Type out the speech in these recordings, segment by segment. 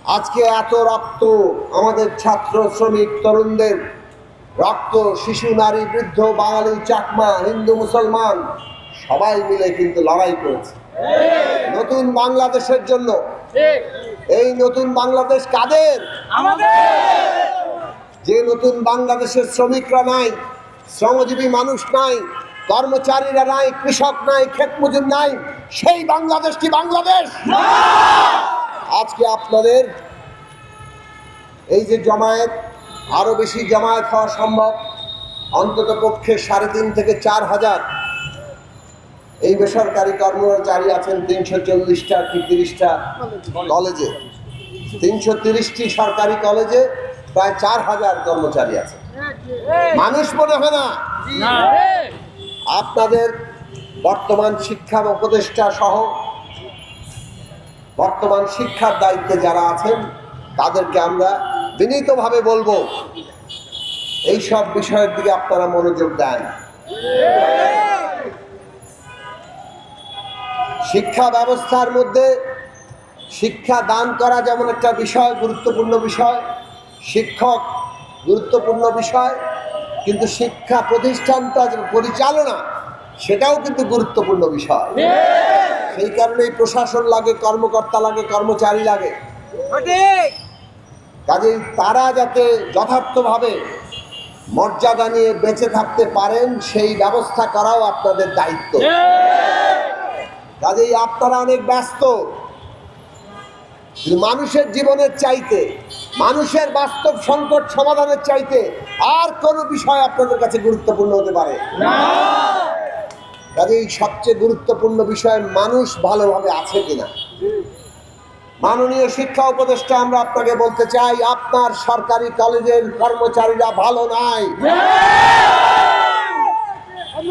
আজকে এত রক্ত, আমাদের ছাত্র শ্রমিক তরুণদের রক্ত, শিশু নারী বৃদ্ধ বাঙালি চাকমা হিন্দু মুসলমান সবাই মিলে কিন্তু লড়াই করেছে নতুন বাংলাদেশের জন্য। এই নতুন বাংলাদেশ কাদের? যে নতুন বাংলাদেশের শ্রমিকরা নাই, শ্রমজীবী মানুষ নাই, কর্মচারীরা নাই, কৃষক নাই, ক্ষেত মজুর নাই, সেই বাংলাদেশ কি বাংলাদেশ? আজকে আপনাদের এই যে জমায়েত, আরো বেশি জমায়েত হওয়া সম্ভব, অন্তত পক্ষে 3.5 থেকে 4 হাজার এই বেসরকারি কর্মচারী আছেন 340টা কি 30টা কলেজে, 330টি সরকারি কলেজে প্রায় 4,000 কর্মচারী আছে। মানুষ মনে হয় না? আপনাদের বর্তমান শিক্ষা উপদেষ্টা সহ বর্তমান শিক্ষার দায়িত্বে যারা আছেন তাদেরকে আমরা বিনীতভাবে বলবো এই সব বিষয়ের দিকে আপনারা মনোযোগ দেন। শিক্ষা ব্যবস্থার মধ্যে শিক্ষা দান করা যেমন একটা বিষয়, গুরুত্বপূর্ণ বিষয়, শিক্ষক গুরুত্বপূর্ণ বিষয়, কিন্তু শিক্ষা প্রতিষ্ঠানটা পরিচালনা সেটাও কিন্তু গুরুত্বপূর্ণ বিষয়। সেই কারণেই প্রশাসন লাগে, কর্মকর্তা লাগে, কর্মচারী লাগে। কাজেই তারা যাতে যথার্থভাবে মর্যাদা নিয়ে বেঁচে থাকতে পারেন সেই ব্যবস্থা করাও আপনাদের দায়িত্ব। কাজেই আপনারা অনেক ব্যস্ত, মানুষের জীবনের চাইতে, মানুষের বাস্তব সংকট সমাধানের চাইতে আর কোনো বিষয় আপনাদের কাছে গুরুত্বপূর্ণ হতে পারে না। কাজেই সবচেয়ে গুরুত্বপূর্ণ বিষয় মানুষ ভালোভাবে আছে কিনা। মাননীয় শিক্ষা উপদেষ্টা, আমরা আপনাকে বলতে চাই, আপনার সরকারি কলেজের কর্মচারীরা ভালো নাই।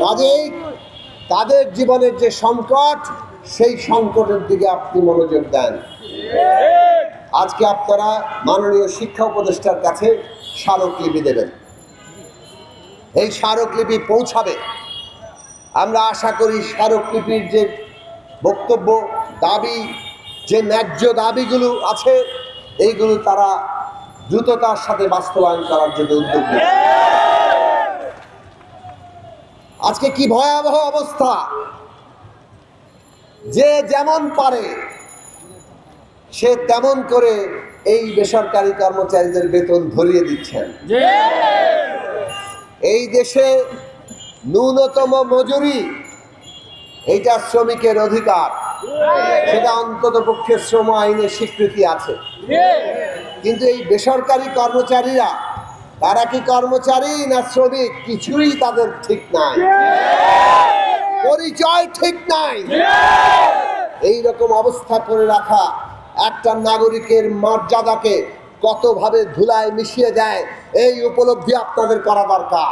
কাজেই তাদের জীবনের যে সংকট, সেই সংকটের দিকে আপনি মনোযোগ দেন। আজকে আপনারা মাননীয় শিক্ষা উপদেষ্টার কাছে স্মারকলিপি দেবেন। এই স্মারকলিপি পৌঁছাবে। আমরা আশা করি স্মারকলিপির যে বক্তব্য, দাবি, যে ন্যায্য দাবিগুলো আছে, এইগুলো তারা দ্রুততার সাথে বাস্তবায়ন করার জন্য উদ্যোগ নেবে। আজকে কি ভয়াবহ অবস্থা, যে যেমন পারে সে তেমন করে এই বেসরকারি কর্মচারীদের বেতন ধরিয়ে দিচ্ছেন। এই দেশে ন্যূনতম মজুরি, এইটা শ্রমিকের অধিকার, সেটা অন্তত পক্ষে শ্রম আইনের স্বীকৃতি আছে। কিন্তু এই বেসরকারি কর্মচারীরা, তারা কি কর্মচারী না শ্রমিক, কিছুই তাদের ঠিক নাই, পরিচয় ঠিক নাই। এই রকম অবস্থা করে রাখা একটা নাগরিকের মর্যাদাকে কতভাবে ধুলায় মিশিয়ে দেয়, এই উপলব্ধি আপনাদের করা দরকার।